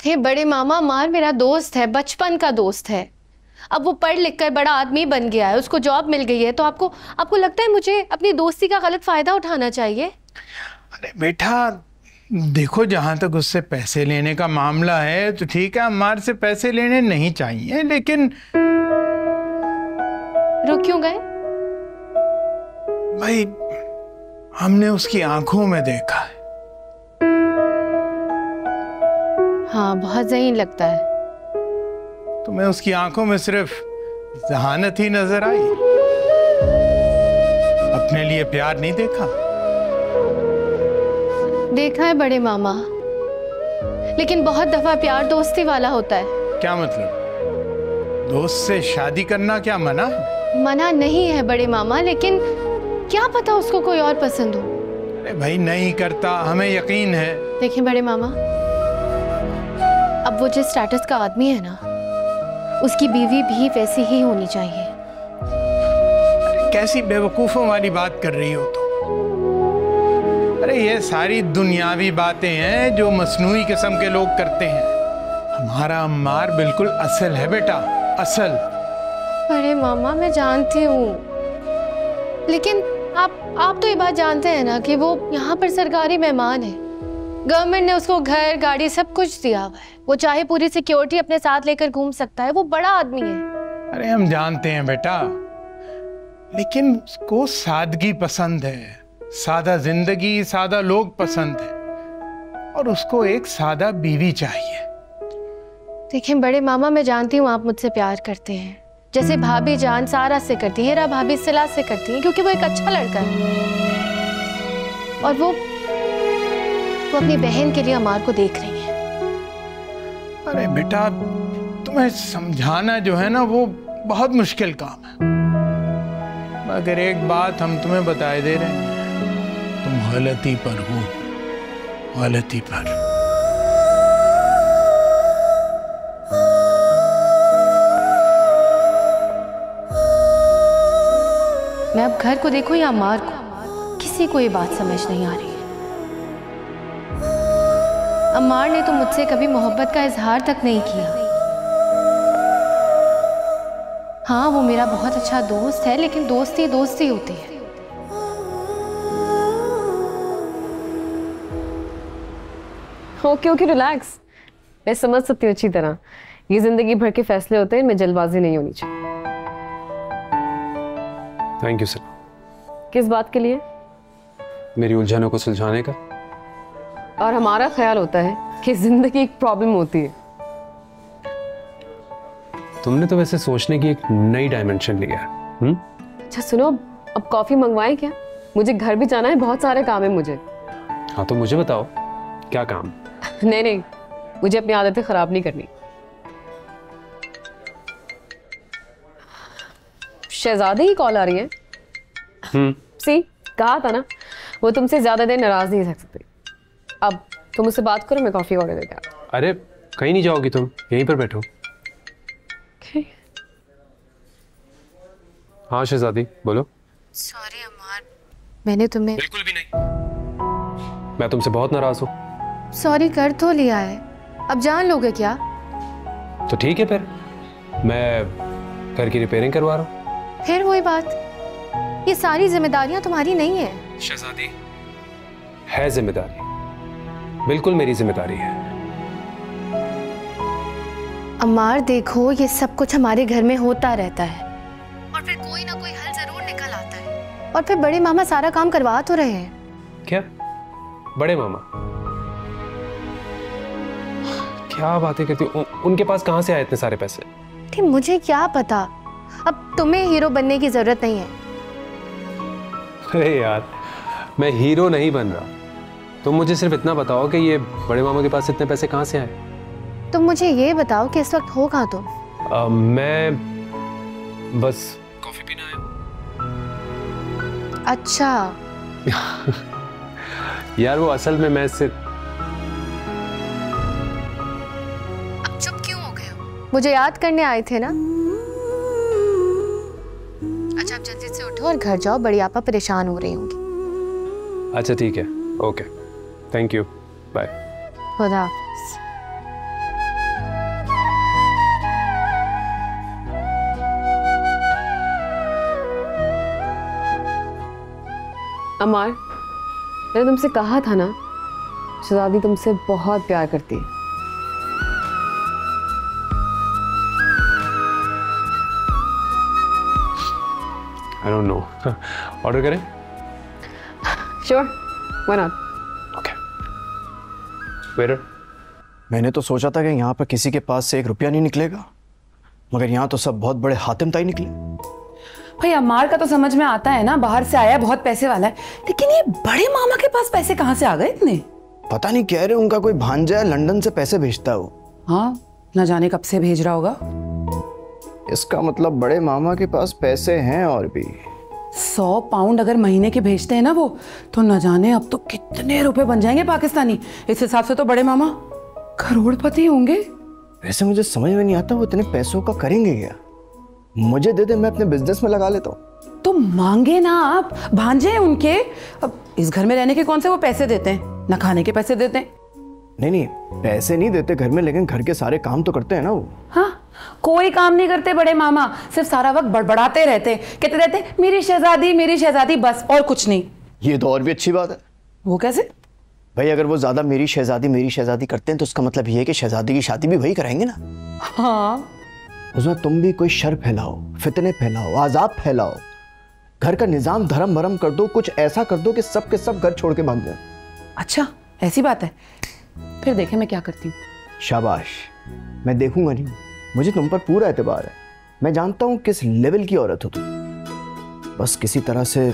अरे बड़े मामा, अम्मार मेरा दोस्त है, बचपन का दोस्त है। अब वो पढ़ लिख कर बड़ा आदमी बन गया है, उसको जॉब मिल गई है, तो आपको लगता है मुझे अपनी दोस्ती का गलत फायदा उठाना चाहिए? अरे बेटा देखो, जहाँ तक उससे पैसे लेने का मामला है तो ठीक है, अम्मार से पैसे लेने नहीं चाहिए, लेकिन रुक क्यों गए? भाई हमने उसकी आंखों में देखा है। हाँ, बहुत ज़हीन लगता है। तुम्हें उसकी आंखों में सिर्फ जहानत ही नजर आई, अपने लिए प्यार नहीं देखा? देखा है बड़े मामा, लेकिन बहुत दफा प्यार दोस्ती वाला होता है। क्या मतलब? दोस्त से शादी करना क्या मना? मना नहीं है बड़े मामा, लेकिन क्या पता उसको कोई और पसंद हो। अरे भाई नहीं करता, हमें यकीन है। देखिए बड़े मामा, अब वो जिस स्टेटस का आदमी है ना, उसकी बीवी भी वैसी ही होनी चाहिए। अरे कैसी बेवकूफों वाली बात कर रही हो तुम? अरे ये सारी दुनियावी बातें हैं जो मसनूई किस्म के लोग करते हैं। हमारा अम्मार बिल्कुल असल है बेटा, असल। अरे मामा मैं जानती हूँ, लेकिन आप तो ये बात जानते हैं ना कि वो यहाँ पर सरकारी मेहमान है। गवर्नमेंट ने उसको घर गाड़ी सब कुछ दिया हुआ है, वो चाहे पूरी सिक्योरिटी अपने साथ लेकर घूम सकता है, वो बड़ा आदमी है। अरे हम जानते हैं बेटा, लेकिन उसको सादगी पसंद है, सादा जिंदगी, सादा लोग पसंद है, और उसको एक सादा बीवी चाहिए। देखिए बड़े मामा, मैं जानती हूँ आप मुझसे प्यार करते हैं, जैसे भाभी जान सारा से करती है, हीरा भाभी सिला से करती है, क्योंकि वो एक अच्छा लड़का है और वो अपनी बहन के लिए अमार को देख रही है। अरे बेटा तुम्हें समझाना जो है ना वो बहुत मुश्किल काम है, मगर एक बात हम तुम्हें बताए दे रहे हैं, तुम गलती पर हो, गलती पर। मैं अब घर को देखूं या अम्मार को, किसी को ये बात समझ नहीं आ रही है। अम्मार ने तो मुझसे कभी मोहब्बत का इजहार तक नहीं किया। हाँ वो मेरा बहुत अच्छा दोस्त है, लेकिन दोस्ती दोस्ती होती है। ओके रिलैक्स, मैं समझ सकती हूँ अच्छी तरह, ये जिंदगी भर के फैसले होते हैं, इनमें जल्दबाजी नहीं होनी चाहिए। Thank you sir. किस बात के लिए? मेरी उलझनों को सुलझाने का। और हमारा ख्याल होता है कि जिंदगी एक प्रॉब्लम होती है। तुमने तो वैसे सोचने की एक नई डायमेंशन लिया है। अच्छा सुनो, अब कॉफी मंगवाएं क्या? मुझे घर भी जाना है, बहुत सारे काम है मुझे। हाँ तो मुझे बताओ क्या काम? नहीं, मुझे अपनी आदतें खराब नहीं करनी। शहजादी की कॉल आ रही है। सी कहा था ना, वो तुमसे ज्यादा देर नाराज नहीं रह सकती। अब तुम मुझसे बात करो, मैं कॉफी ऑर्डर देता हूं। अरे कहीं नहीं जाओगी तुम, यहीं पर बैठो। हाँ शहजादी बोलो। सॉरी अम्मार, मैंने तुम्हें। बिल्कुल भी नहीं, मैं तुमसे बहुत नाराज हूँ। सॉरी कर तो लिया है, अब जान लोगे क्या? तो ठीक है, फिर मैं घर की रिपेयरिंग करवा रहा हूँ। फिर वही बात, ये सारी जिम्मेदारियां तुम्हारी नहीं है। शहजादी है जिम्मेदारी, बिल्कुल मेरी जिम्मेदारी है। अम्मार देखो, ये सब कुछ हमारे घर में होता रहता है और फिर कोई ना कोई हल जरूर निकल आता है, और फिर बड़े मामा सारा काम करवा तो रहे हैं। क्या बड़े मामा? क्या बातें करती हो? उनके पास कहां से आए इतने सारे पैसे? ठीक, मुझे क्या पता, अब तुम्हें हीरो बनने की जरूरत नहीं है। अरे यार, मैं हीरो नहीं बन रहा, तुम मुझे सिर्फ इतना बताओ कि ये बड़े मामा के पास इतने पैसे कहां से आए? तुम मुझे ये बताओ कि इस वक्त हो कहां तुम? मैं बस कॉफी पीने आया हूं। अच्छा यार वो असल में मैं सिर्फ। अब चुप क्यों हो गए हो? मुझे याद करने आए थे ना? अच्छा अब जल्दी से उठो और घर जाओ, बड़ी आपा परेशान हो रही होंगी। अच्छा ठीक है, ओके, थैंक यू, बाय। खुदा हाफिज़। अमार, मैंने तुमसे कहा था ना, शहजादी तुमसे बहुत प्यार करती है। I don't know. ऑर्डर करें? Sure, why not? Okay. Waiter. मैंने तो सोचा था कि यहाँ पर किसी के पास से 1 रुपया नहीं निकलेगा, मगर यहाँ तो सब बहुत बड़े हातिम ताई निकले। भाई अमार का तो समझ में आता है ना, बाहर से आया, बहुत पैसे वाला है, लेकिन ये बड़े मामा के पास पैसे कहाँ से आ गए इतने? पता नहीं, कह रहे उनका कोई भांजा है, लंदन से पैसे भेजता है वो। हाँ, न जाने कब से भेज रहा होगा। इसका मतलब बड़े मामा के पास पैसे हैं और भी। 100 पाउंड अगर महीने के भेजते हैं ना वो, तो न जाने अब तो कितने रुपए बन जाएंगे पाकिस्तानी। इस हिसाब से तो बड़े मामा करोड़पति होंगे। वैसे मुझे समझ में नहीं आता वो इतने पैसों का करेंगे क्या। मुझे दे दे, मैं अपने बिजनेस में लगा लेता हूँ। तो मांगे ना आप, भांजे हैं उनके। अब इस घर में रहने के कौन से वो पैसे देते हैं, न खाने के पैसे देते हैं। नहीं, पैसे नहीं देते घर में, लेकिन घर के सारे काम तो करते हैं ना वो। हाँ, कोई काम नहीं करते बड़े मामा, सिर्फ सारा वक्त बड़बड़ाते रहते, कहते रहते मेरी शहजादी, बस, और कुछ नहीं। ये तो और भी अच्छी बात है। वो कैसे? भाई अगर वो ज्यादा मेरी शहजादी करते हैं तो उसका मतलब ये है कि शहजादी की शादी भी वही कराएंगे ना। हाँ, उसमें तुम भी कोई शर फैलाओ, फितने फैलाओ, आजाब फैलाओ, घर का निजाम धर्म भरम कर दो, कुछ ऐसा कर दो कि सब के सब घर छोड़ के भाग जाए। अच्छा ऐसी बात है, फिर देखे मैं क्या करती हूँ। शाबाश, मैं देखूंगा नहीं, मुझे तुम पर पूरा एतबार है। मैं जानता हूँ किस लेवल की औरत हो तुम। बस किसी तरह से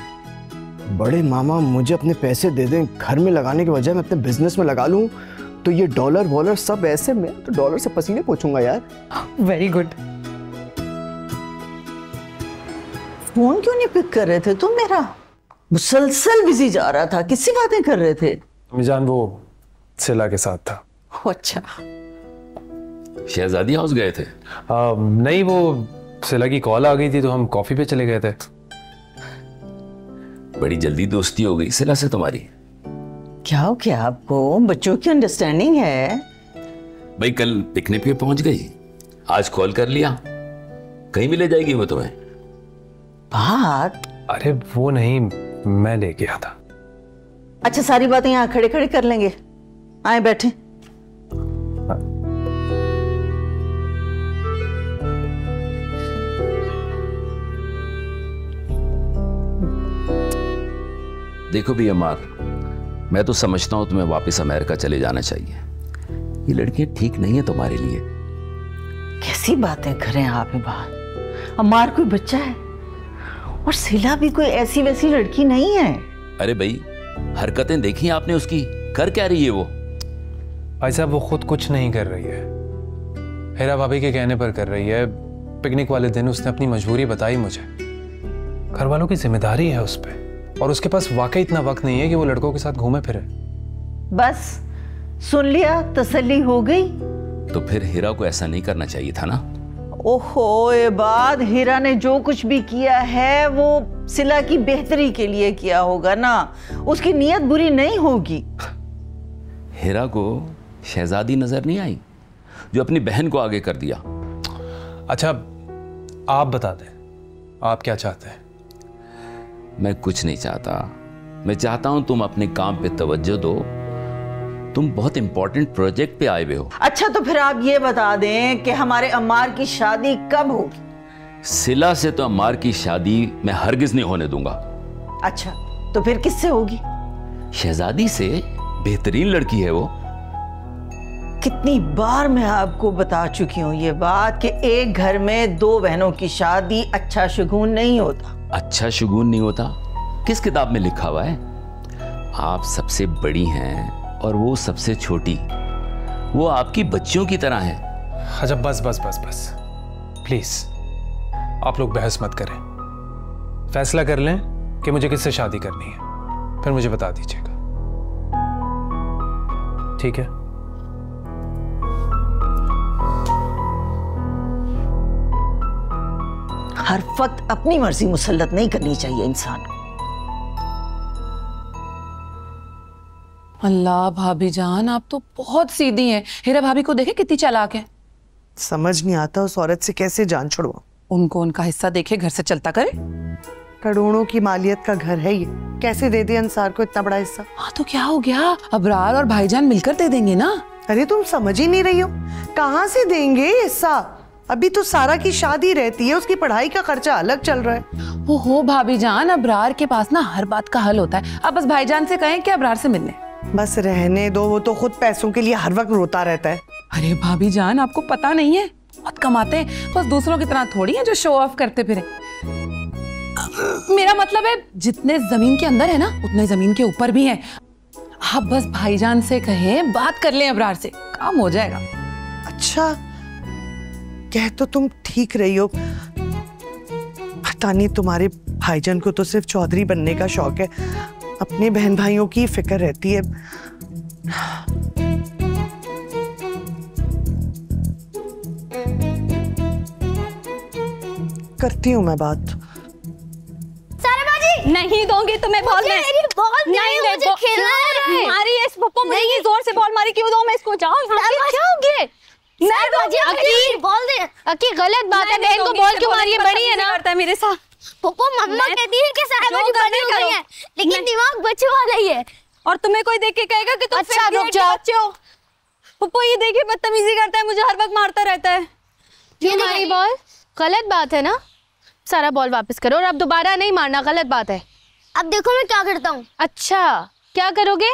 बड़े मामा मुझे अपने पैसे दे दें, घर में लगाने के बजाय मैं अपने बिजनेस में लगा लूँ, तो ये डॉलर वॉलर सब ऐसे में तो डॉलर से पसीने पोंछूंगा यार। Very good. फोन क्यों नहीं पिक कर रहे थे तुम मेरा? मुसलसल बिजी जा रहा था, किससे बातें कर रहे थे? मिजान वो सिला के साथ था। अच्छा, शहजादी हाउस गए थे? नहीं, वो सिला की कॉल आ गई थी तो हम कॉफी पे चले गए थे। बड़ी जल्दी दोस्ती हो गई सिला से तुम्हारी। क्या हो गया आपको? बच्चों की अंडरस्टैंडिंग है। भाई कल पिकनिक पे पहुंच गई, आज कॉल कर लिया, कहीं भी ले जाएगी वो तुम्हें? बात? अरे वो नहीं, मैं ले गया था। अच्छा, सारी बातें यहाँ खड़े खड़े कर लेंगे, आए बैठे। देखो भी अमार, मैं तो समझता हूं तुम्हें वापस अमेरिका चले जाना चाहिए। ये लड़कियां ठीक नहीं है तुम्हारे लिए। कैसी बातें करें आप बात? अमार कोई बच्चा है और सिला भी कोई ऐसी वैसी लड़की नहीं है। अरे भाई, हरकतें देखी आपने उसकी, कर क्या रही है वो? भाई साहब वो खुद कुछ नहीं कर रही है, हीरा भाभी के कहने पर कर रही है। पिकनिक वाले दिन उसने अपनी मजबूरी बताई मुझे। घर वालों की जिम्मेदारी है उस पर, और उसके पास वाकई इतना वक्त नहीं है कि वो लड़कों के साथ घूमे फिरे। बस सुन लिया, तसल्ली हो गई। तो फिर हीरा को ऐसा नहीं करना चाहिए था ना। ओहो, ये बात, हीरा ने जो कुछ भी किया है वो सिला की बेहतरी के लिए किया होगा ना, उसकी नीयत बुरी नहीं होगी। हीरा को शहजादी नजर नहीं आई जो अपनी बहन को आगे कर दिया। अच्छा आप बता दें, आप क्या चाहते हैं? मैं कुछ नहीं चाहता, मैं चाहता हूं तुम अपने काम पे तवज्जो दो। तुम बहुत इंपॉर्टेंट प्रोजेक्ट पे आए हुए हो। अच्छा तो फिर आप ये बता दें कि हमारे अम्मार की शादी कब होगी? सिला से तो अम्मार की शादी मैं हरगिज नहीं होने दूंगा। अच्छा तो फिर किससे होगी? शहजादी से, बेहतरीन लड़की है वो। कितनी बार मैं आपको बता चुकी हूँ ये बात कि एक घर में 2 बहनों की शादी अच्छा शुगून नहीं होता। अच्छा शुगून नहीं होता? किस किताब में लिखा हुआ है? आप सबसे बड़ी हैं और वो सबसे छोटी, वो आपकी बच्चियों की तरह है। अच्छा बस बस बस बस, प्लीज आप लोग बहस मत करें, फैसला कर लें कि मुझे किससे शादी करनी है, फिर मुझे बता दीजिएगा, ठीक है? हर वक्त अपनी मर्जी मुसल्लत नहीं करनी चाहिए इंसान को। अल्लाह भाभी जान, आप तो बहुत सीधी हैं। हीरा भाभी को देखे कितनी चालाक है। समझ नहीं आता उस औरत से कैसे जान छुड़वाऊं। उनको उनका हिस्सा देखे घर से चलता करे। करोड़ों की मालियत का घर है ये, कैसे दे दे अंसार को इतना बड़ा हिस्सा? हाँ तो क्या हो गया, अबरार और भाईजान मिलकर दे देंगे ना। अरे तुम समझ ही नहीं रही हो, कहाँ से देंगे हिस्सा? अभी तो सारा की शादी रहती है, उसकी पढ़ाई का खर्चा अलग चल रहा है। वो हो भाभी जान, अबरार के पास ना हर बात का हल होता है। अब बस भाईजान से कहें कि अबरार से मिलने। बस रहने दो, वो तो खुद पैसों के लिए हर वक्त रोता रहता है। अरे भाभी जान, आपको पता नहीं है, बहुत कमाते हैं, बस दूसरों की तरह थोड़ी है जो शो ऑफ करते फिरे। मेरा मतलब है जितने जमीन के अंदर है ना, उतने जमीन के ऊपर भी है। आप बस भाईजान से कहें, बात कर लें अबरार से, काम हो जाएगा। अच्छा, कह तो तुम ठीक रही हो, पता नहीं तुम्हारे भाईजान को तो सिर्फ चौधरी बनने का शौक है, अपने बहन भाइयों की फिक्र रहती है। करती हूँ मैं बात। नहीं दूंगी तुम्हें बॉल, नहीं मुझे खेलना है। मारी इस पप्पू मुझे ये जोर से बॉल मारी, क्यों दो मैं इसको? जाओ क्या हो गया? मैं दूंगी बॉल दे। अकी गलत बात है, बहन को बॉल क्यों मारी है? बड़ी है ना, करता है मेरे साथ। पप्पू मम्मा कहती है कि साहिबा जी बड़ी हो गई है, लेकिन दिमाग बच्चे वाला ही है। और तुम्हें कोई देख के कहेगा कि तुम अच्छा रुक जाओ। बच्चे हो। पप्पू ये देखिए बदतमीजी करता है, मुझे हर वक्त मारता रहता है। क्यों मारी बॉल? गलत बात है ना, सारा बॉल वापस करो और अब दोबारा नहीं मारना, गलत बात है। अब देखो मैं क्या करता हूँ। अच्छा क्या करोगे?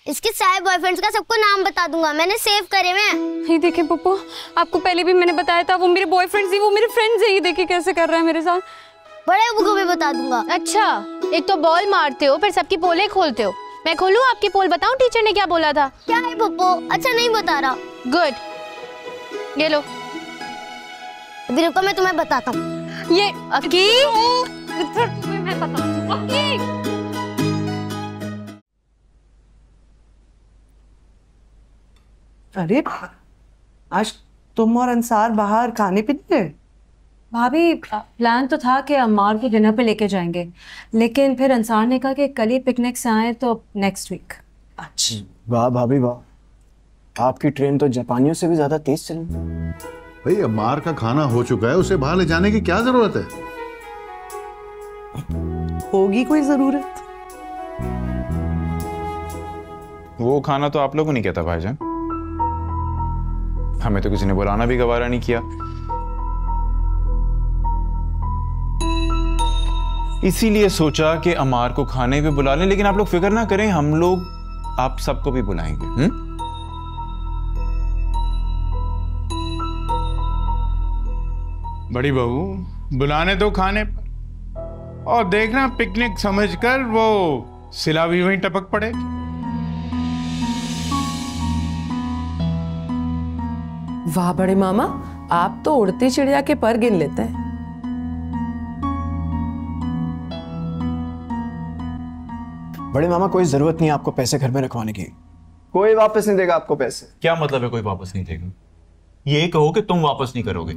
इसके सारे बॉयफ्रेंड्स का सबको नाम बता दूंगा, मैंने सेव करे हुए हैं। ये देखिए पप्पू, आपको पहले भी मैंने बताया था, वो मेरे बॉयफ्रेंड्स ही, वो मेरे फ्रेंड्स है। ये देखिए कैसे कर रहा है मेरे साथ। बड़े अबू को भी बता दूंगा। अच्छा, एक तो बॉल मारते हो, फिर सबकी पोलें खोलते हो। मैं खोलूं आपकी पोल? बताऊं टीचर ने क्या बोला था? क्या है पप्पू? अच्छा नहीं बता रहा। गुड, ये लो। अभी रुको, मैं तुम्हें बताता हूँ। ये अकी, मैं बताऊँ। अरे आज तुम और अंसार बाहर खाने पीने गए? भाभी प्लान तो था कि अम्मार को डिनर पे लेके जाएंगे, लेकिन फिर अंसार ने कहा कि कल ही पिकनिक से आए तो नेक्स्ट वीक। अच्छा वाह भाभी वाह, आपकी ट्रेन तो जापानियों से भी ज्यादा तेज चली। भाई अम्मार का खाना हो चुका है, उसे बाहर ले जाने की क्या जरूरत है? होगी कोई जरूरत? वो खाना तो आप लोगों ने किया था भाईजान, हमें तो किसी ने बुलाना भी गवारा नहीं किया। इसीलिए सोचा कि अमार को खाने पे बुला लें, लेकिन आप लोग फिक्र ना करें, हम लोग आप सबको भी बुलाएंगे। बड़ी बहू बुलाने दो खाने पर, और देखना पिकनिक समझकर वो सिला भी वहीं टपक पड़े। वाह बड़े मामा, आप तो उड़ती चिड़िया के पर गिन लेते हैं। बड़े मामा कोई जरूरत नहीं है आपको पैसे घर में रखवाने की, कोई वापस नहीं देगा आपको पैसे। क्या मतलब है कोई वापस नहीं देगा? ये कहो कि तुम वापस नहीं करोगे।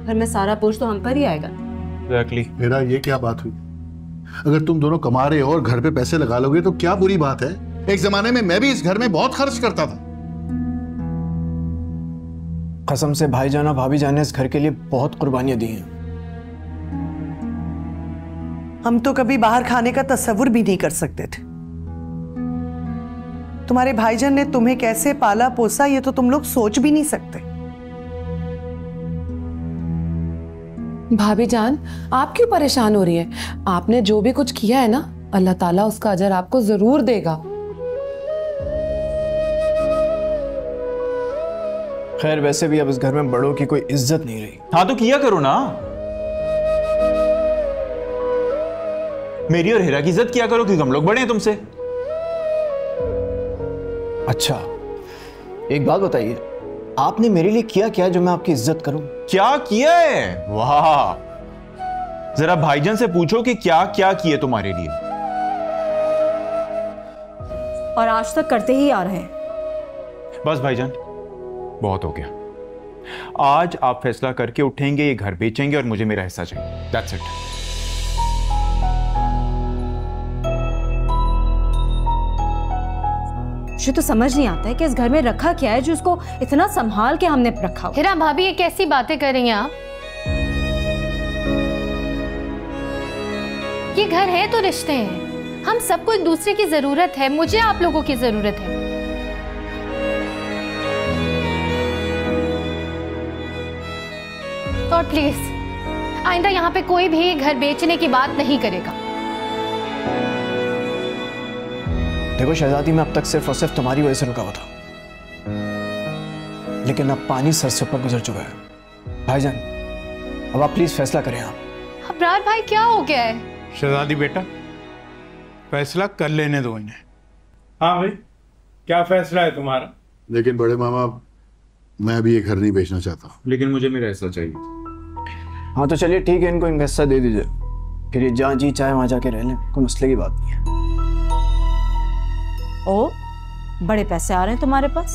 घर में सारा बोझ तो हम पर ही आएगा। Exactly. मेरा ये क्या बात हुई? अगर तुम दोनों कमा रहे हो और घर पे पैसे लगा लोगे तो क्या बुरी बात है? एक जमाने में मैं भी इस घर में बहुत खर्च करता था। कसम से भाईजान और भाभी जान ने इस घर के लिए बहुत कुर्बानियां दी हैं। हम तो कभी बाहर खाने का तस्वुर भी नहीं कर सकते थे। तुम्हारे भाईजान ने तुम्हें कैसे पाला पोसा ये तो तुम लोग सोच भी नहीं सकते। भाभी जान आप क्यों परेशान हो रही है? आपने जो भी कुछ किया है ना, अल्लाह ताला उसका अजर आपको जरूर देगा। खैर वैसे भी अब इस घर में बड़ों की कोई इज्जत नहीं रही। हाँ तो किया करो ना, मेरी और हीरा की इज्जत किया करो, क्योंकि हम लोग बड़े हैं तुमसे। अच्छा एक बात बताइए, आपने मेरे लिए किया क्या जो मैं आपकी इज्जत करूं? क्या किया है? वाह, जरा भाईजान से पूछो कि क्या क्या किए तुम्हारे लिए। और आज तक करते ही आ रहे हैं। बस भाईजान बहुत हो गया, आज आप फैसला करके उठेंगे, ये घर बेचेंगे और मुझे मेरा हिस्सा चाहिए। That's it. मुझे तो समझ नहीं आता है कि इस घर में रखा क्या है जो उसको इतना संभाल के हमने रखा हो। हीरा भाभी ये कैसी बातें कर रही हैं आप? ये घर है तो रिश्ते हैं, हम सबको एक दूसरे की जरूरत है, मुझे आप लोगों की जरूरत है। और प्लीज आइंदा यहाँ पे कोई भी घर बेचने की बात नहीं करेगा। देखो शहजादी, मैं अब तक सिर्फ और सिर्फ तुम्हारी वजह से रुका हुआ था, लेकिन अब पानी सर से ऊपर गुजर चुका है। भाईजान, अब आप प्लीज फैसला करें। आप अबरार भाई, क्या हो गया है? शहजादी बेटा, फैसला कर लेने दो इन्हें। हाँ भाई, क्या फैसला है तुम्हारा? लेकिन बड़े मामा, मैं अभी ये घर नहीं बेचना चाहता। लेकिन मुझे मेरा हिस्सा चाहिए। हाँ तो चलिए ठीक है, इनको हिस्सा दे दीजिए, फिर ये जहाँ जी चाहे वहाँ जाके रह लें, कोई मसले की बात नहीं है। ओ, बड़े पैसे आ रहे हैं तुम्हारे पास।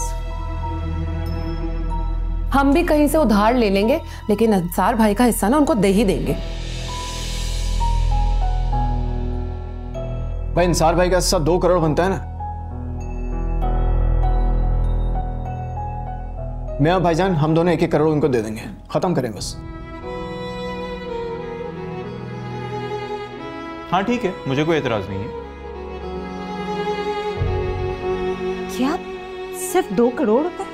हम भी कहीं से उधार ले लेंगे, लेकिन अंसार भाई का हिस्सा ना उनको दे ही देंगे। भाई अंसार भाई का हिस्सा 2 करोड़ बनता है ना। मैं और भाईजान हम दोनों 1-1 करोड़ उनको दे देंगे, खत्म करें बस। हाँ ठीक है, मुझे कोई एतराज नहीं है। क्या सिर्फ 2 करोड़ रुपए?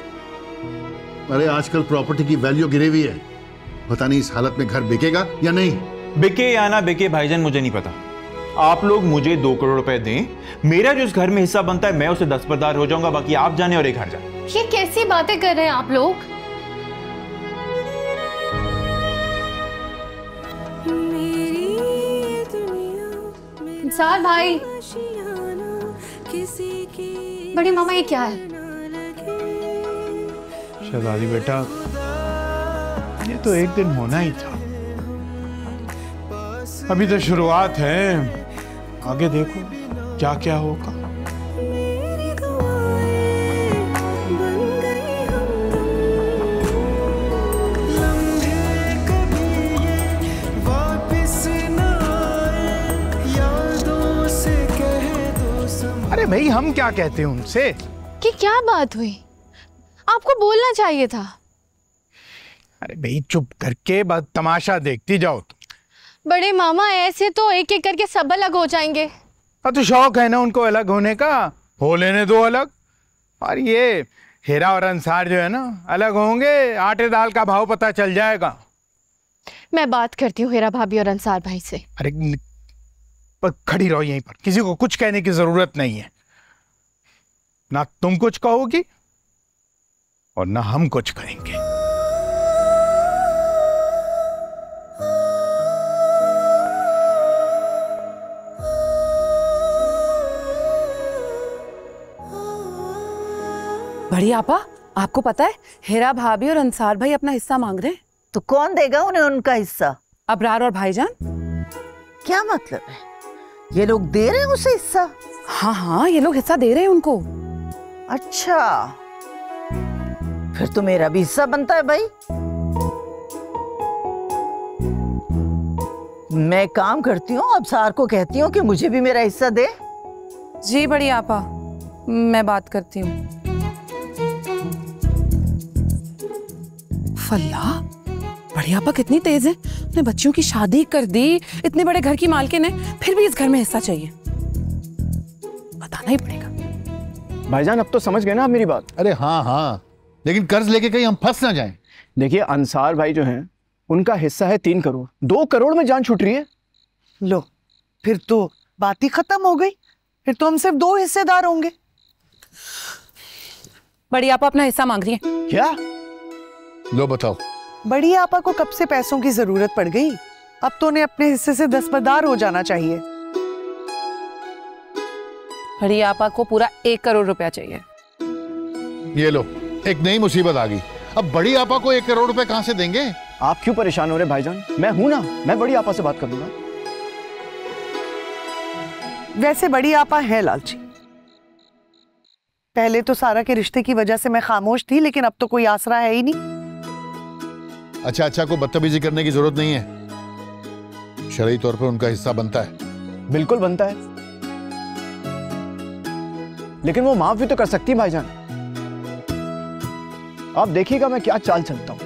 अरे आजकल प्रॉपर्टी की वैल्यू गिरी हुई है, पता नहीं इस हालत में घर बिकेगा या नहीं। बिके या ना बिके भाईजान, मुझे नहीं पता। आप लोग मुझे 2 करोड़ रुपए दें, मेरा जो इस घर में हिस्सा बनता है मैं उसे दस्तबरदार हो जाऊंगा, बाकी आप जाने और एक घर जाए। ये कैसी बातें कर रहे हैं आप लोग? अंसार भाई, बड़ी मामा, ये क्या है? शहजादी बेटा, ये तो एक दिन होना ही था, अभी तो शुरुआत है, आगे देखो क्या क्या होगा। अरे भाई, हम क्या कहते हैं उनसे कि क्या बात हुई? आपको बोलना चाहिए था। अरे भाई चुप करके बस तमाशा देखती जाओ तुम। बड़े मामा, ऐसे तो एक एक करके सब अलग हो जाएंगे। तो शौक है ना उनको अलग होने का, हो लेने दो अलग। और ये हीरा और अंसार जो है ना, अलग होंगे, आटे दाल का भाव पता चल जाएगा। मैं बात करती हूँ हीरा भाभी और अंसार भाई से। अरे खड़ी रहो यहीं पर, किसी को कुछ कहने की जरूरत नहीं है। ना तुम कुछ कहोगी और ना हम कुछ कहेंगे। बड़ी आपा, आपको पता है हीरा भाभी और अंसार भाई अपना हिस्सा मांग रहे हैं। तो कौन देगा उन्हें उनका हिस्सा? अबरार और भाईजान। क्या मतलब है? ये लोग दे रहे हैं उसे हिस्सा? हाँ हाँ, ये लोग हिस्सा दे रहे हैं उनको। अच्छा, फिर तो मेरा भी हिस्सा बनता है भाई। मैं काम करती हूँ, अब सार को कहती हूँ कि मुझे भी मेरा हिस्सा दे। जी बड़ी आपा, मैं बात करती हूँ। फल्ला, बड़ी आपा कितनी तेज है, अपने बच्चों की शादी कर दी, इतने बड़े घर की मालकिन है, फिर भी इस घर में हिस्सा चाहिए। बताना ही पड़ेगा। भाईजान अब तो समझ गए ना आप मेरी बात? अरे हाँ हाँ, लेकिन कर्ज लेके कहीं हम फंस ना जाएं। देखिए अंसार भाई जो हैं, उनका हिस्सा है 3 करोड़। 2 करोड़ में जान छूट रही है। लो, फिर तो बात ही खत्म हो गई, फिर तो हम सिर्फ 2 हिस्सेदार होंगे। बड़ी आपा अपना हिस्सा मांग रही है। क्या? लो बताओ। बड़ी आपा को कब से पैसों की जरूरत पड़ गई? अब तो उन्हें अपने हिस्से से दस्तबरदार हो जाना चाहिए। बड़ी आपा को पूरा 1 करोड़ रुपया चाहिए। ये लो, एक नई मुसीबत आ गई। अब बड़ी आपा को 1 करोड़ रुपए कहां से देंगे? आप क्यों परेशान हो रहे भाईजान? मैं हूं ना, मैं बड़ी आपा से बात कर लूंगा। वैसे बड़ी आपा है लालची। पहले तो सारा के रिश्ते की वजह से मैं खामोश थी, लेकिन अब तो कोई आसरा है ही नहीं। अच्छा, को बदतमीजी करने की जरूरत नहीं है। शरई तौर पर उनका हिस्सा बनता है। बिल्कुल बनता है, लेकिन वो माफ भी तो कर सकती है भाईजान। आप देखिएगा मैं क्या चाल चलता हूं।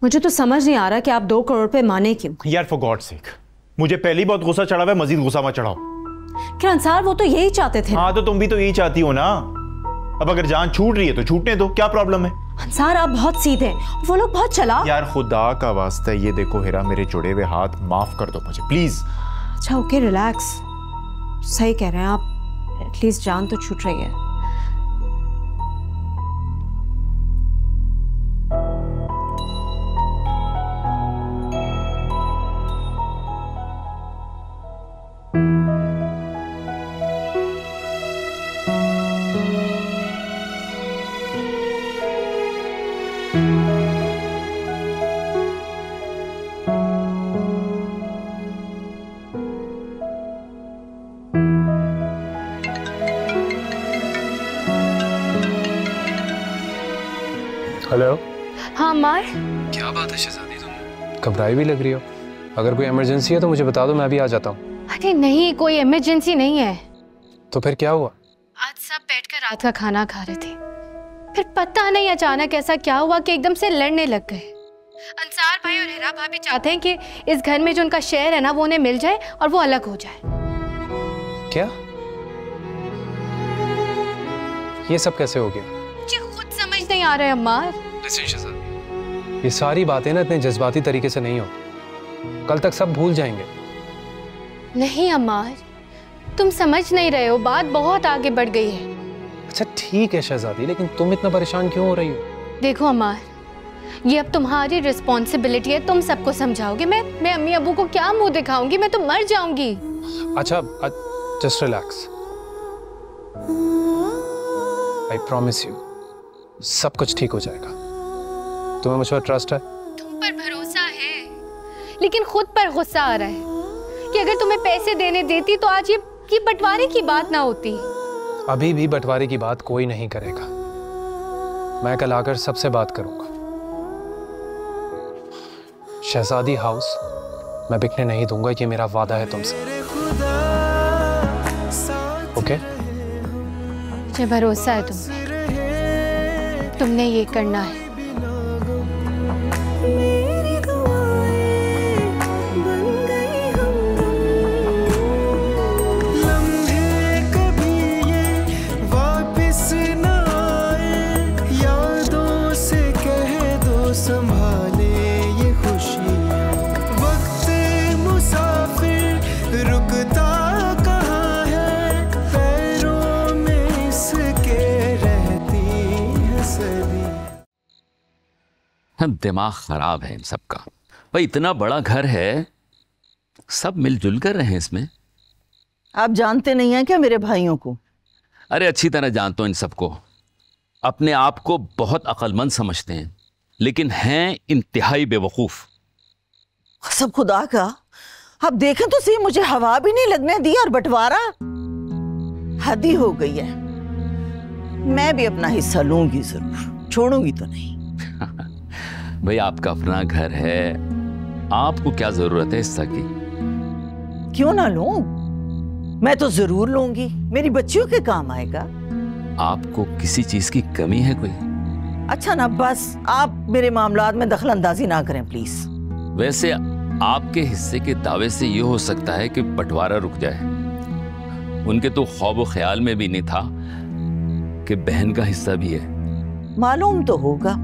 मुझे तो समझ नहीं आ रहा कि आप 2 करोड़ पे माने क्यों। यार फॉर गॉड सेक, मुझे पहले ही बहुत गुस्सा चढ़ा हुआ है, मजीद गुस्सा मत चढ़ाओ। क्या अंसार, वो तो यही चाहते थे। हाँ तो तुम भी तो यही चाहती हो ना। अब अगर जान छूट रही है तो छूटने दो, क्या प्रॉब्लम है? अंसार आप बहुत सीधे, वो लोग बहुत चालाक। यार खुदा का वास्ता ये देखो हिरा, मेरे जुड़े हुए हाथ, माफ कर दो मुझे प्लीज। अच्छा ओके, रिलैक्स। सही कह रहे हैं आप, एटलीस्ट जान तो छूट रही है। हेलो। हाँ मार। क्या बात है शहजादी, तुम घबराई भी लग रही हो। अगर कोई इमरजेंसी है तो मुझे बता दो, मैं भी आ जाता हूँ। अरे नहीं, कोई इमरजेंसी नहीं है। तो फिर क्या हुआ? आज सब बैठकर रात का खाना खा रहे थे, फिर पता नहीं अचानक ऐसा क्या हुआ कि एकदम से लड़ने लग गए। अंसार भाई और हिरा भाभी चाहते हैं कि इस घर में जो उनका शेयर है ना वो उन्हें मिल जाए और वो अलग हो जाए। क्या? ये सब कैसे हो गया? मुझे खुद समझ नहीं आ रहा है अम्मार। ये सारी बातें ना इतने जज्बाती तरीके से नहीं होती, कल तक सब भूल जाएंगे। नहीं अम्मार, तुम समझ नहीं रहे हो, बात बहुत आगे बढ़ गई है। अच्छा ठीक है शहजादी, लेकिन तुम इतना परेशान क्यों हो रही हो? देखो अम्मार, ये अब तुम्हारी रिस्पॉन्सिबिलिटी है, तुम सबको समझाओगे। मैं अम्मी अबू को क्या मुंह दिखाऊंगी, मैं तो मर जाऊंगी। अच्छा just relax, I promise you सब कुछ ठीक हो जाएगा। तुम्हें मुझ पर ट्रस्ट है? तुम पर भरोसा है, लेकिन खुद पर गुस्सा आ रहा है कि अगर तुम्हें पैसे देने देती तो आज ये बंटवारे की बात ना होती। अभी भी बंटवारे की बात कोई नहीं करेगा, मैं कल आकर सबसे बात करूंगा। शहजादी हाउस मैं बिकने नहीं दूंगा, ये मेरा वादा है तुमसे। ओके? मुझे भरोसा है तुम पे, तुमने ये करना है। दिमाग खराब है इन सबका। भाई इतना बड़ा घर है, सब मिलजुल कर रहे हैं इसमें। आप जानते नहीं हैं क्या मेरे भाइयों को? अरे अच्छी तरह जानता हूं इन सबको। अपने आप को बहुत अक्लमंद समझते हैं, लेकिन हैं इंतहाई बेवकूफ। सब खुदा का, आप देखें तो सही, मुझे हवा भी नहीं लगने दी और बंटवारा। हद ही हो गई है। मैं भी अपना हिस्सा लूंगी जरूर, छोड़ूंगी तो नहीं। भाई आपका अपना घर है, आपको क्या जरूरत है हिस्सा की? क्यों ना लूं? मैं तो जरूर लूंगी, मेरी बच्चियों के काम आएगा। आपको किसी चीज की कमी है कोई? अच्छा ना, बस आप मेरे मामलात में दखल अंदाजी ना करें प्लीज। वैसे आपके हिस्से के दावे से ये हो सकता है कि बंटवारा रुक जाए। उनके तो ख्वाब ख्याल में भी नहीं था कि बहन का हिस्सा भी है। मालूम तो होगा,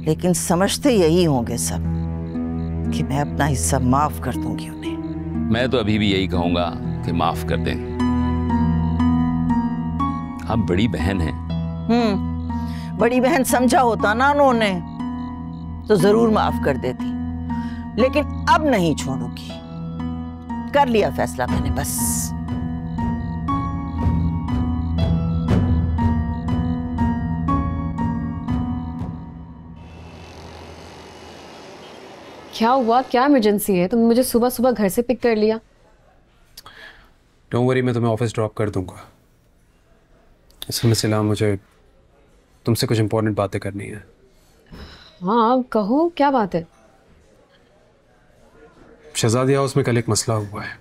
लेकिन समझते यही होंगे सब कि मैं अपना हिस्सा माफ कर दूंगी उन्हें। मैं तो अभी भी यही कहूंगा कि माफ कर दें। आप बड़ी बहन हैं। बड़ी बहन समझा होता ना उन्होंने तो जरूर माफ कर देती, लेकिन अब नहीं छोड़ूंगी। कर लिया फैसला मैंने, बस। क्या हुआ? क्या इमरजेंसी है? तुमने मुझे सुबह सुबह घर से पिक कर लिया। डोंट वरी, मैं तुम्हें ऑफिस ड्रॉप कर दूंगा। असल में सिला, मुझे तुमसे कुछ इंपॉर्टेंट बातें करनी है। हाँ कहो, क्या बात है? शहजादी हाउस में कल एक मसला हुआ है।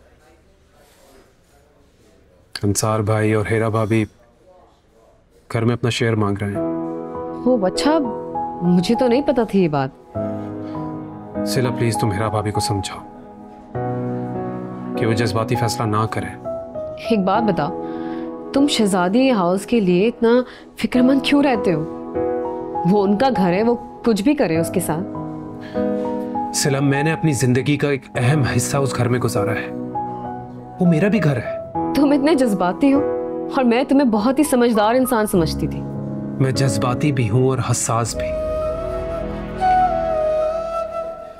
अंसार भाई और हेरा भाभी घर में अपना शेयर मांग रहे हैं। वो अच्छा, मुझे तो नहीं पता थी ये बात। सिला प्लीज तुम हीरा भाभी को समझाओ कि वो जज्बाती फैसला ना करे। एक बात बताओ, तुम शहजादी हाउस के लिए इतना फिक्रमंद क्यों रहते हो? वो उनका घर है, वो कुछ भी करे उसके साथ। सिला, मैंने अपनी जिंदगी का एक अहम हिस्सा उस घर में गुजारा है, वो मेरा भी घर है। तुम इतने जज्बाती हो और मैं तुम्हें बहुत ही समझदार इंसान समझती थी। मैं जज्बाती भी हूं और हसास भी,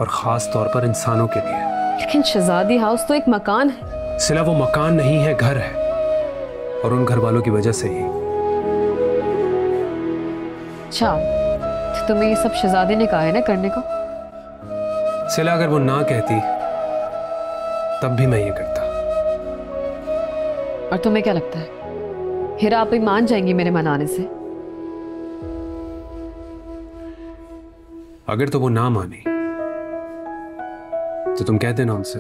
और खास तौर पर इंसानों के लिए। लेकिन शहजादी हाउस तो एक मकान है। सिला, वो मकान नहीं है, घर है, और उन घर वालों की वजह से ही। अच्छा, तो तुम्हें ये सब शहजादी ने कहा है ना करने को? सिला, अगर वो ना कहती तब भी मैं ये करता। और तुम्हें क्या लगता है हीरा आप ही मान जाएंगी मेरे मनाने से? अगर तो वो ना मानी तो तुम कह देना उनसे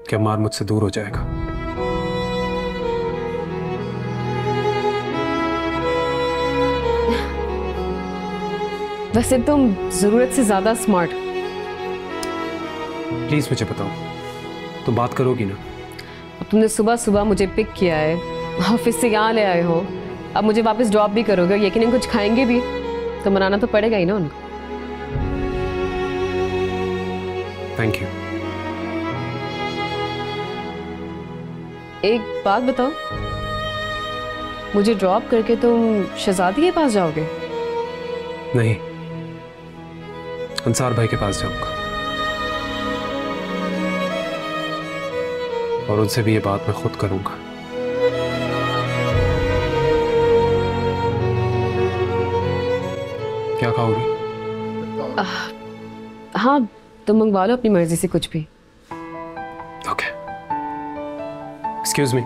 कि अम्मार मुझसे दूर हो जाएगा। वैसे तुम जरूरत से ज्यादा स्मार्ट। प्लीज मुझे बताओ, तुम बात करोगी ना? अब तुमने सुबह सुबह मुझे पिक किया है, ऑफिस से यहाँ ले आए हो, अब मुझे वापस ड्रॉप भी करोगे और यकीनन कुछ खाएंगे भी, तो मनाना तो पड़ेगा ही ना उनको। Thank you. एक बात बताओ, मुझे ड्रॉप करके तुम शहजादी के पास जाओगे? नहीं, अंसार भाई के पास जाऊंगा और उनसे भी ये बात मैं खुद करूंगा। क्या खाओगी? हाँ, तुम मंगवा लो अपनी मर्जी से कुछ भी। ओके। Excuse me.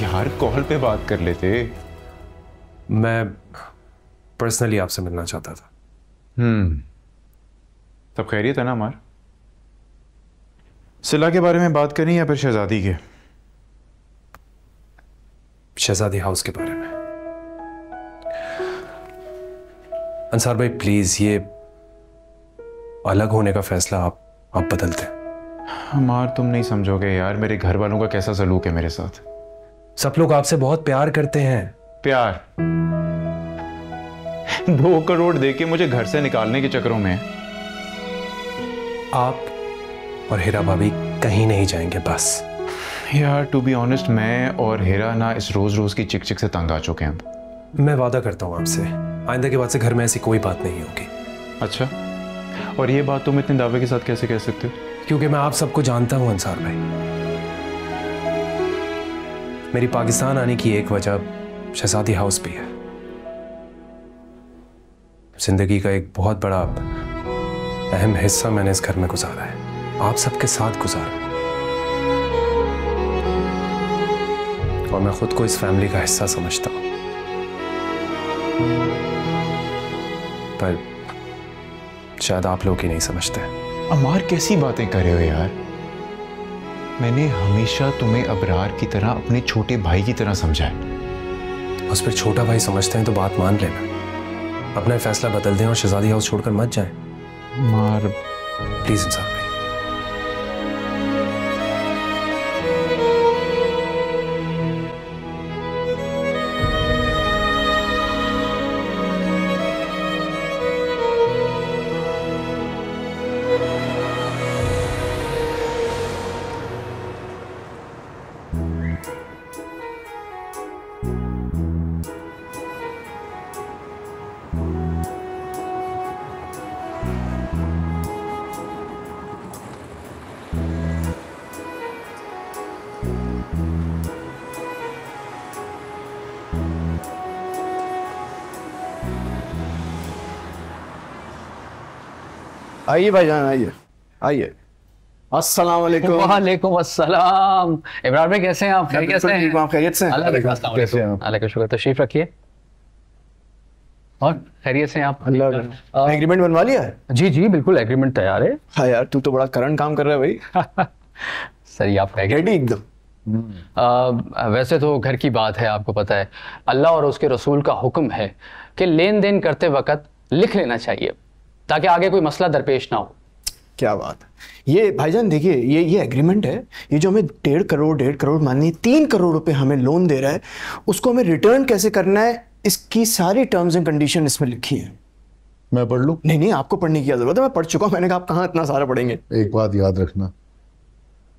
यार कॉल पे बात कर लेते। मैं पर्सनली आपसे मिलना चाहता था। तब खैरियत है ना अमार? सिला के बारे में बात करनी या फिर शहजादी के? शहजादी हाउस के बारे में। अंसार भाई प्लीज, ये अलग होने का फैसला आप बदलते। अमार तुम नहीं समझोगे यार, मेरे घर वालों का कैसा सलूक है मेरे साथ। सब लोग आपसे बहुत प्यार करते हैं। प्यार? 2 करोड़ देके मुझे घर से निकालने के चक्करों में आप और हीरा भाभी कहीं नहीं जाएंगे बस। यार टू बी ऑनेस्ट, मैं और हीरा ना इस रोज रोज की चिक चिक से तंग आ चुके हैं। मैं वादा करता हूं आपसे, आइंदा के बाद से घर में ऐसी कोई बात नहीं होगी। अच्छा, और ये बात तुम इतने दावे के साथ कैसे कह सकते हो? क्योंकि मैं आप सबको जानता हूं अंसार भाई। मेरी पाकिस्तान आने की एक वजह शहजादी हाउस भी है। जिंदगी का एक बहुत बड़ा अहम हिस्सा मैंने इस घर में गुजारा है, आप सबके साथ गुजारा है, और मैं खुद को इस फैमिली का हिस्सा समझता हूं। पर शायद आप लोग ही नहीं समझते। अमार कैसी बातें कर रहे हो यार? मैंने हमेशा तुम्हें अबरार की तरह अपने छोटे भाई की तरह समझा है। उस पर छोटा भाई समझते हैं तो बात मान लेना, अपना फैसला बदल दें और शहजादी हाउस छोड़कर मत जाएं। मार प्लीज इंसान भाई। आइए भाईजान, आइए आइए। अस्सलाम वालेकुम। वालेकुम अस्सलाम। इमरान भाई कैसे हैं आप? खैरियत से हैं? आप खैरियत से हैं? अल्लाह का शुक्र। तशरीफ रखिए। और खैरियत से हैं आप? अल्लाह। एग्रीमेंट बनवा लिया है? जी जी बिल्कुल, एग्रीमेंट तैयार है। हाँ यार, तू तो बड़ा करंट काम कर रहा है भाई। सही आप रेडी एकदम। वैसे तो घर की बात है, आपको पता है अल्लाह और उसके रसूल का हुक्म है कि लेन देन करते वक्त लिख लेना चाहिए ताकि आगे कोई मसला दरपेश ना हो। क्या बात है। ये भाईजान देखिए, ये एग्रीमेंट है, ये जो हमें 1.5 करोड़ मानिए 3 करोड़ रुपए हमें लोन दे रहा है, उसको हमें रिटर्न कैसे करना है, इसकी सारी टर्म्स एंड कंडीशन इसमें लिखी है। मैं पढ़ लूं? नहीं नहीं, आपको पढ़ने की जरूरत है, मैं पढ़ चुका हूं। मैंने कहा आप कहाँ इतना सारा पढ़ेंगे। एक बात याद रखना,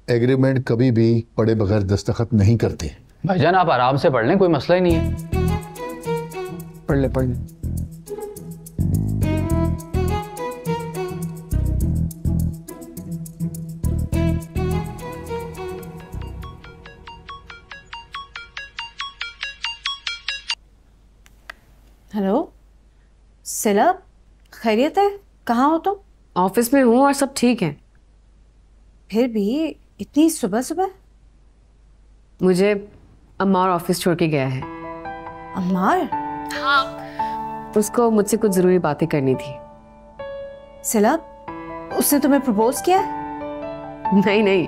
एग्रीमेंट कभी भी पढ़े बगैर दस्तखत नहीं करते। भाईजान आप आराम से पढ़ लें, कोई मसला ही नहीं है। पढ़ ले। हेलो सिलब, खैरियत है? कहाँ हो तुम? ऑफिस में हूँ और सब ठीक है। फिर भी इतनी सुबह सुबह? मुझे अम्मार ऑफिस छोड़ के गया है। अम्मार? हाँ, उसको मुझसे कुछ जरूरी बातें करनी थी। सिलब, उसने तुम्हें प्रपोज किया? नहीं,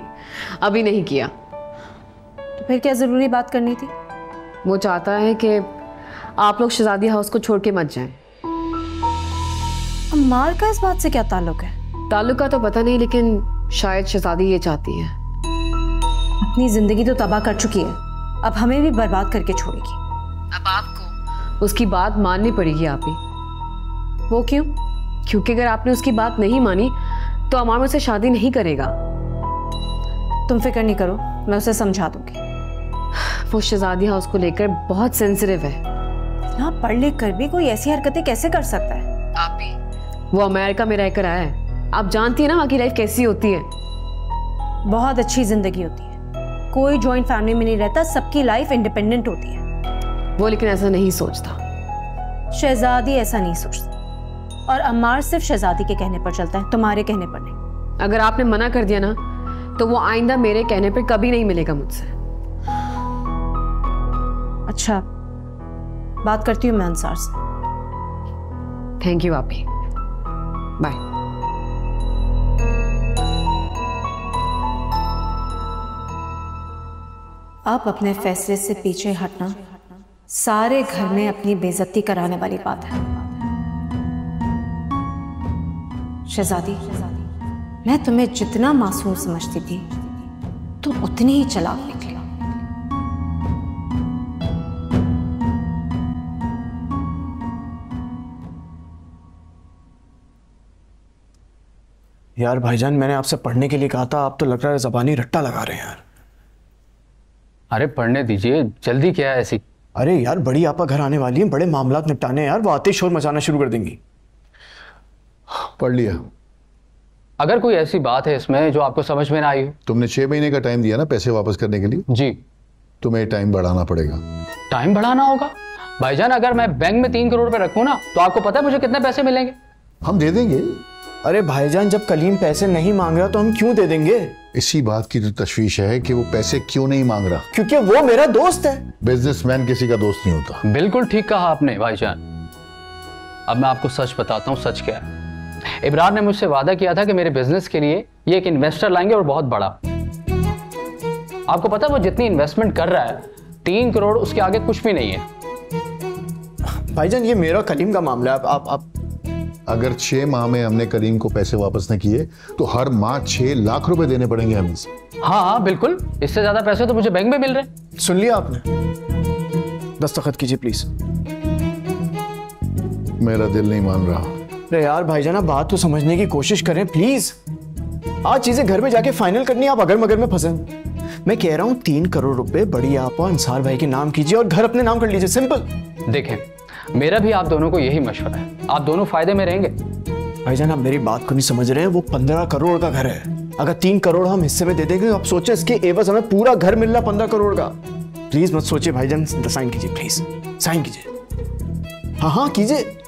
अभी नहीं किया। तो फिर क्या जरूरी बात करनी थी? वो चाहता है कि आप लोग शहजादी हाउस को छोड़ के मत जाएं। अम्मार का इस बात से क्या ताल्लुक है? ताल्लुक का तो पता नहीं, लेकिन शायद शहजादी ये चाहती है। अपनी जिंदगी तो तबाह कर चुकी है, अब हमें भी बर्बाद करके छोड़ेगी। अब आपको उसकी बात माननी पड़ेगी। आप ही। वो क्यों? क्योंकि अगर आपने उसकी बात नहीं मानी तो अमार मुझसे शादी नहीं करेगा। तुम फिक्र नहीं करो, मैं उसे समझा दूंगी। वो शहजादी हाउस को लेकर बहुत सेंसिटिव है। हाँ, पढ़ लिख कर भी कोई ऐसी हरकतें कैसे कर सकता है? आप भी। वो अमेरिका में रहकर आया है, आप जानती है ना वहाँ की लाइफ कैसी होती है। बहुत अच्छी जिंदगी होती है, कोई जॉइंट फैमिली में नहीं रहता, सबकी लाइफ इंडिपेंडेंट होती है। वो लेकिन ऐसा नहीं सोचता। शहजादी ऐसा नहीं सोचता, और अम्मार सिर्फ शहजादी के कहने पर चलता है, तुम्हारे कहने पर नहीं। अगर आपने मना कर दिया ना तो वो आइंदा मेरे कहने पर कभी नहीं मिलेगा मुझसे। अच्छा, बात करती हूँ मैं अंसार से। थैंक यू आपी, बाय। आप अपने फैसले से पीछे हटना सारे घर में अपनी बेइज्जती कराने वाली बात है। शहजादी, मैं तुम्हें जितना मासूम समझती थी तुम उतनी ही चालाक निकली। यार भाईजान, मैंने आपसे पढ़ने के लिए कहा था, आप तो लग रहा है ज़बानी रट्टा लगा रहे हैं यार। अरे पढ़ने दीजिए, जल्दी क्या है ऐसी? अरे यार, बड़ी आपा घर आने वाली है, बड़े मामलात निपटाने यार, वो आते शोर मचाना शुरू कर देंगी। पढ़ लिया। अगर कोई ऐसी बात है इसमें जो आपको समझ में ना आई हो। तुमने 6 महीने का टाइम दिया ना पैसे वापस करने के लिए? जी। तुम्हें टाइम बढ़ाना पड़ेगा। टाइम बढ़ाना होगा? भाईजान अगर मैं बैंक में 3 करोड़ रुपए रखूं ना तो आपको पता है मुझे कितने पैसे मिलेंगे? हम दे देंगे। अरे भाईजान, जब कलीम पैसे नहीं मांग रहा तो हम क्यों दे देंगे? इसी बात की तो तशवीश है कि वो पैसे क्यों नहीं मांग रहा। क्योंकि वो मेरा दोस्त है। बिजनेसमैन किसी का दोस्त नहीं होता। बिल्कुल ठीक कहा आपने भाईजान। अब मैं आपको सच बताता हूँ, सच क्या है। इब्रार ने मुझसे वादा किया था कि मेरे बिजनेस के लिए ये एक इन्वेस्टर लाएंगे और बहुत बड़ा। आपको पता है वो जितनी इन्वेस्टमेंट कर रहा है 3 करोड़ उसके आगे कुछ भी नहीं है। भाईजान, ये मेरा कलीम का मामला है। आप अगर 6 माह में हमने करीम को पैसे वापस न किए तो हर माह 6 लाख रुपए देने पड़ेंगे हमें। हाँ बिल्कुल, इससे ज्यादा पैसे तो मुझे बैंक में मिल रहे। सुन लिया आपने? दस्तखत कीजिए प्लीज। मेरा दिल नहीं मान रहा। अरे यार भाईजान, आप बात तो समझने की कोशिश करें प्लीज। आज चीजें घर में जाके फाइनल करनी, आप अगर मगर में फंसे। मैं कह रहा हूँ 3 करोड़ रुपए बड़ी आप अंसार भाई के नाम कीजिए और घर अपने नाम कर लीजिए, सिंपल। देखें, मेरा भी आप दोनों को यही मशवरा है, आप दोनों फायदे में रहेंगे। भाईजान, आप मेरी बात को नहीं समझ रहे हैं। वो 15 करोड़ का घर है, अगर 3 करोड़ हम हिस्से में दे देंगे तो आप सोचे इसके एवज हमें पूरा घर मिल रहा 15 करोड़ का। प्लीज मत सोचिए भाईजान, साइन कीजिए प्लीज, साइन कीजिए। हाँ कीजिए।